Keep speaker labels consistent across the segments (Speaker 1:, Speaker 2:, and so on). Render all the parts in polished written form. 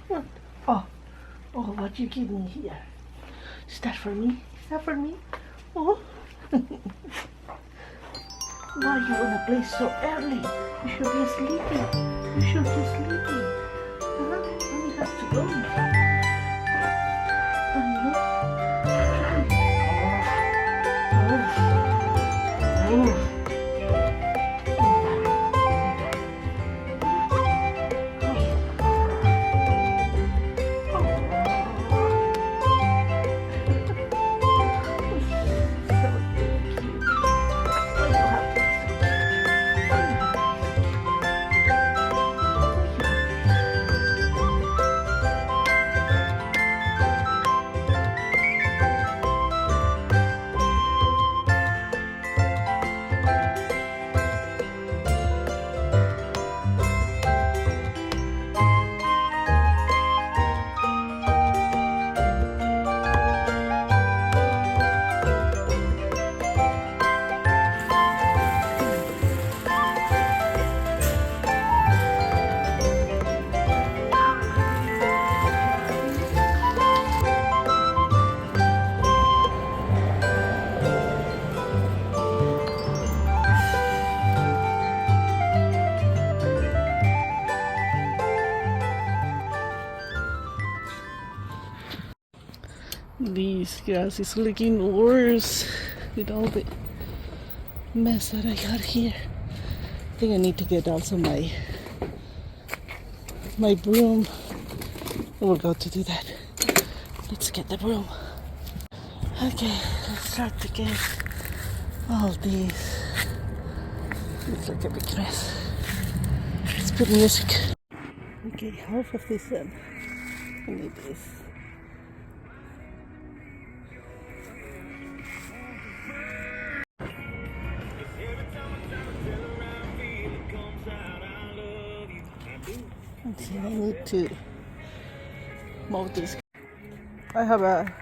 Speaker 1: What? Oh, oh, what you give me here? Is that for me? Is that for me? Oh. Why you wanna play so early? You should be sleeping. You should be sleeping. Mommy has to go. Oh, oh, this grass is looking worse with all the mess that I got here. I think I need to get also my broom. I will go to do that. Let's get the broom. Okay, let's start to get all these. Looks like a big mess. Let's put music. Okay, half of this done. I need this. Okay, I need to mow this. I have a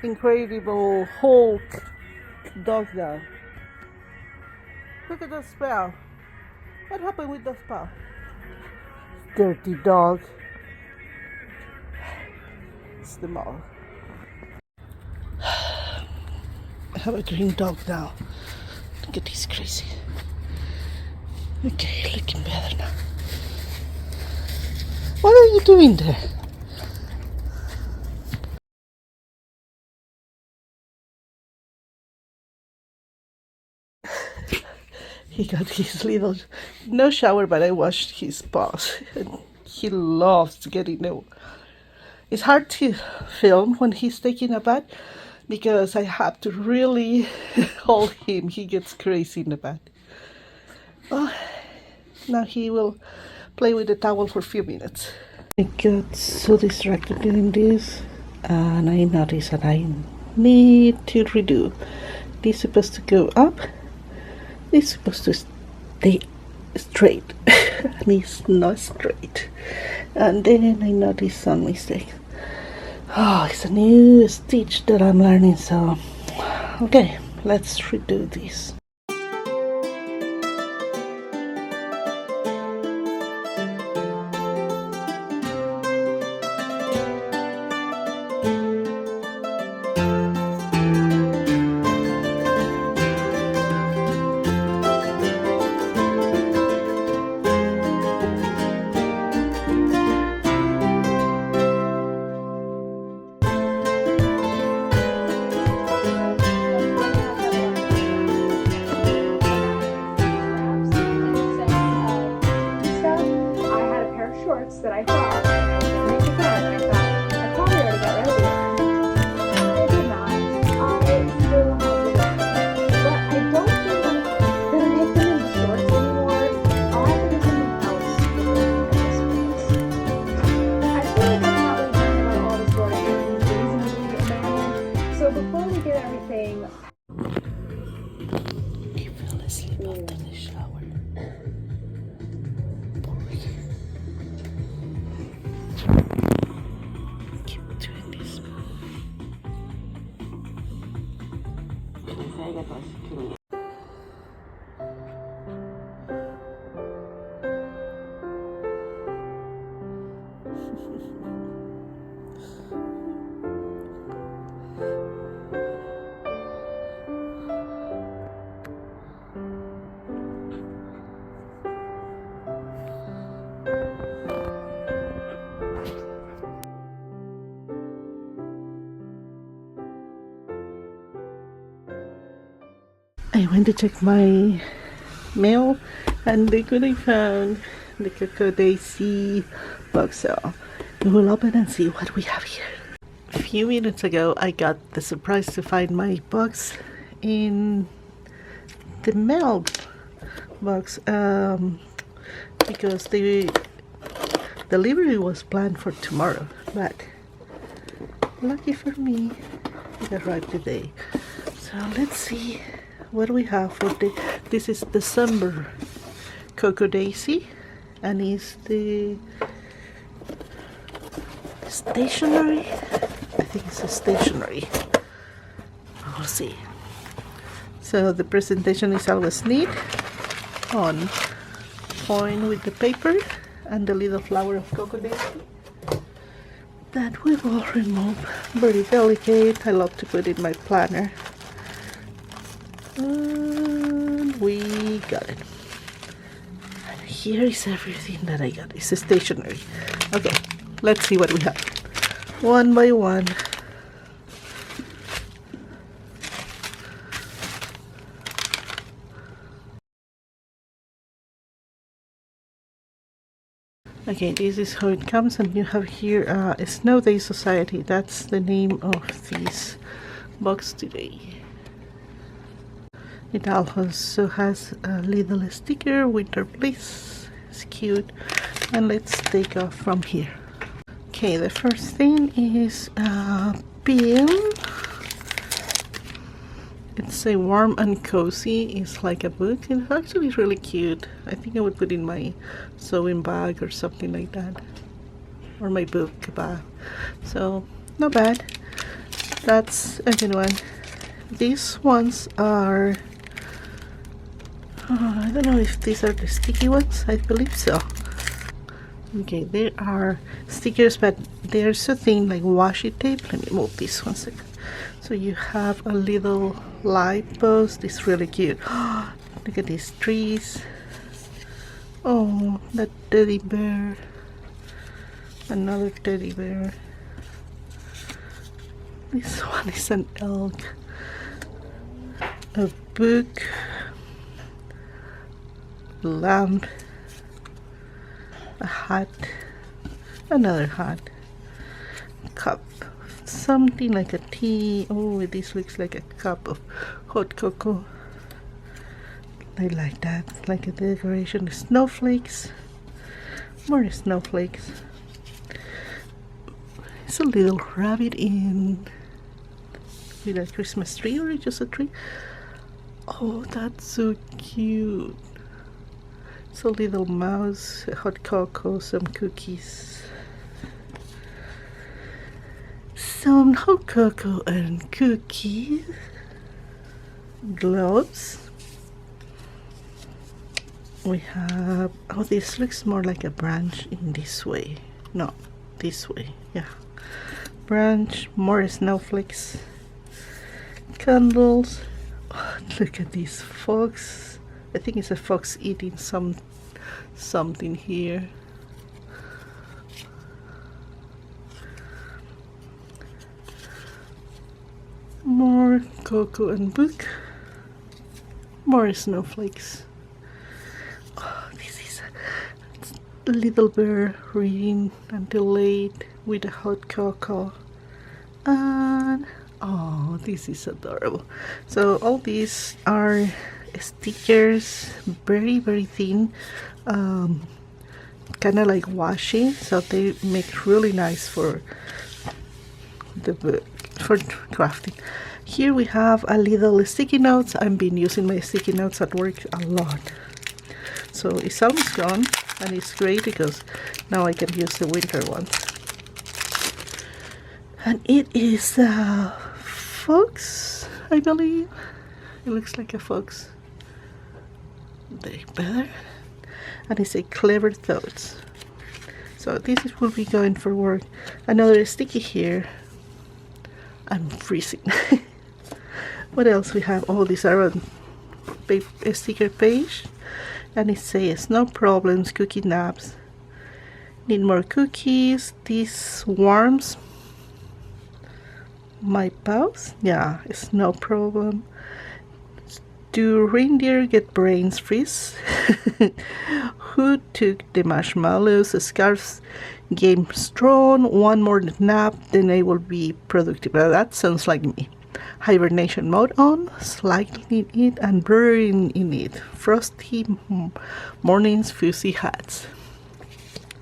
Speaker 1: incredible Hulk dog now. Look at the spell. What happened with the spell? Dirty dog. It's the mall. I have a green dog now. Look at this crazy. Okay, looking better now. What are you doing there? He got his little, no shower, but I washed his paws. And he loves getting new. It's hard to film when he's taking a bath because I have to really hold him. He gets crazy in the bath. Oh, now he will play with the towel for a few minutes. I got so distracted doing this and I noticed that I need to redo. This is supposed to go up. This is supposed to stay straight and it's not straight. And then I noticed some mistakes. Oh, it's a new stitch that I'm learning, so okay, let's redo this. I went to check my mail, and look what I found. The Cocoa Daisy box. So we'll open and see what we have here. A few minutes ago, I got the surprise to find my box in the mail box, because the delivery was planned for tomorrow, but lucky for me, it arrived today. So let's see what we have for this is December Cocoa Daisy, and is the stationery. I think it's a stationery. We'll see. So the presentation is always neat, on point with the paper, and the little flower of Cocoa Daisy that we will remove. Very delicate. I love to put in my planner. And we got it. And here is everything that I got. It's a stationery. Okay, let's see what we have. One by one. Okay, this is how it comes, and you have here Snow Day Society. That's the name of this box today. It also has a little sticker, Winter Bliss. It's cute. And let's take off from here. Okay, the first thing is a pin. It's a warm and cozy. It's like a book. It's actually really cute. I think I would put in my sewing bag or something like that, or my book bag. So not bad. That's a good one. These ones are, I don't know if these are the sticky ones. I believe so. Okay, there are stickers, but they're so thin, like washi tape. Let me move this one second. So you have a little light post. It's really cute. Look at these trees. Oh, that teddy bear. Another teddy bear. This one is an elk. A book. Lamp. A hat. Another hat. Cup. Something like a tea. Oh, this looks like a cup of hot cocoa. I like that. Like a decoration. Snowflakes. More snowflakes. It's a little rabbit in with a Christmas tree, or just a tree. Oh, that's so cute. It's a little mouse, hot cocoa, some cookies. Some hot cocoa and cookies. Gloves. We have, oh, this looks more like a branch in this way. No, this way, yeah. Branch, more snowflakes. Candles. Oh, look at this fox. I think it's a fox eating something here. More cocoa and book. More snowflakes. Oh, this is a little bear reading until late with a hot cocoa. And oh, this is adorable. So all these are stickers, very thin, kind of like washi, so they make really nice for the book, for crafting. Here we have a little sticky notes. I've been using my sticky notes at work a lot, so it's almost gone, and it's great because now I can use the winter ones. And it is a fox, I believe. It looks like a fox. There, better. And it's a clever thoughts. So this will be going for work. Another sticky here. I'm freezing. What else we have? Oh, these are on a sticker page, and it says no problems, cookie nabs. Need more cookies. This warms my pulse. Yeah, it's no problem. Do reindeer get brains freeze? Who took the marshmallows? Scarf's game strong. One more nap, then I will be productive. Well, that sounds like me. Hibernation mode on, slightly in it and blurring in it. Frosty mornings, fuzzy hats.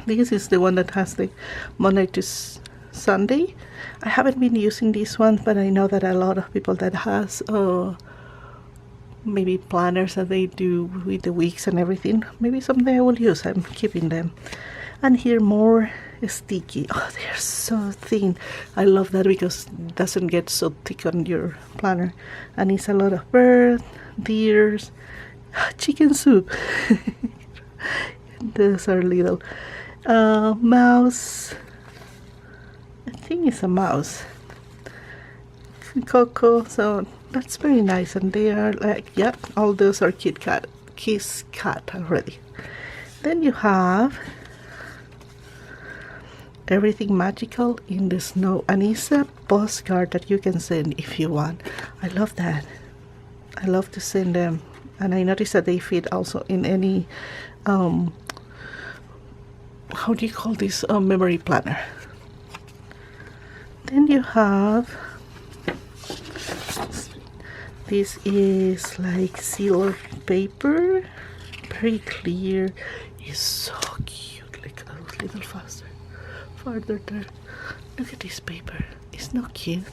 Speaker 1: This is the one that has the Monday to Sunday. I haven't been using this one, but I know that a lot of people that has maybe planners that they do with the weeks and everything. Maybe someday I will use. I'm keeping them. And here more sticky. Oh, they're so thin. I love that because it doesn't get so thick on your planner. And it's a lot of bird, deers, chicken soup. Those are little. Mouse. I think it's a mouse. Coco. So that's very nice. And they are like, yep, all those are Kiss Cat already. Then you have Everything Magical in the Snow, and it's a postcard that you can send if you want. I love that. I love to send them, and I noticed that they fit also in any how do you call this, memory planner. Then you have this is like silver paper, very clear. It's so cute. Look a little faster. Farther there. Look at this paper. It's not cute.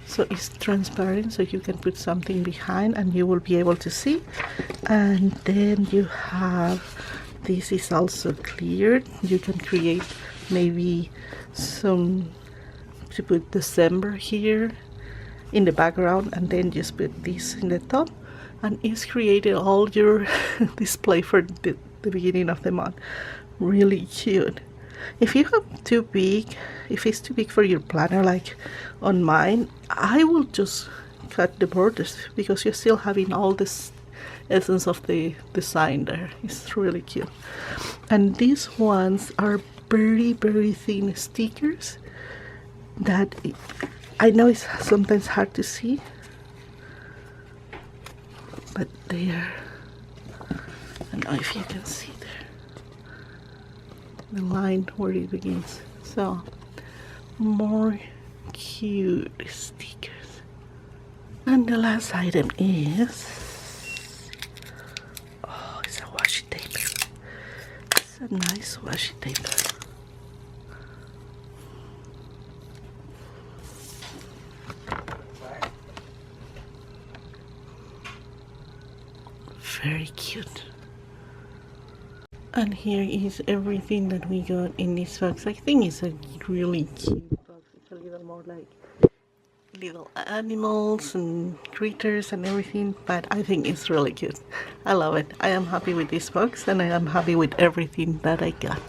Speaker 1: So it's transparent, so you can put something behind and you will be able to see. And then you have, this is also clear. You can create maybe some, to put December here in the background, and then just put this in the top, and it's created all your display for the beginning of the month. Really cute. If you have too big, if it's too big for your planner, like on mine, I will just cut the borders because you're still having all this essence of the design there. It's really cute. And these ones are very, very thin stickers that I know it's sometimes hard to see, but they are, I don't know if you can see there, the line where it begins. So more cute stickers. And the last item is, oh, it's a washi tape. It's a nice washi tape. Very cute. And here is everything that we got in this box. I think it's a really cute box. It's a little more like little animals and critters and everything, but I think it's really cute. I love it. I am happy with this box, and I am happy with everything that I got.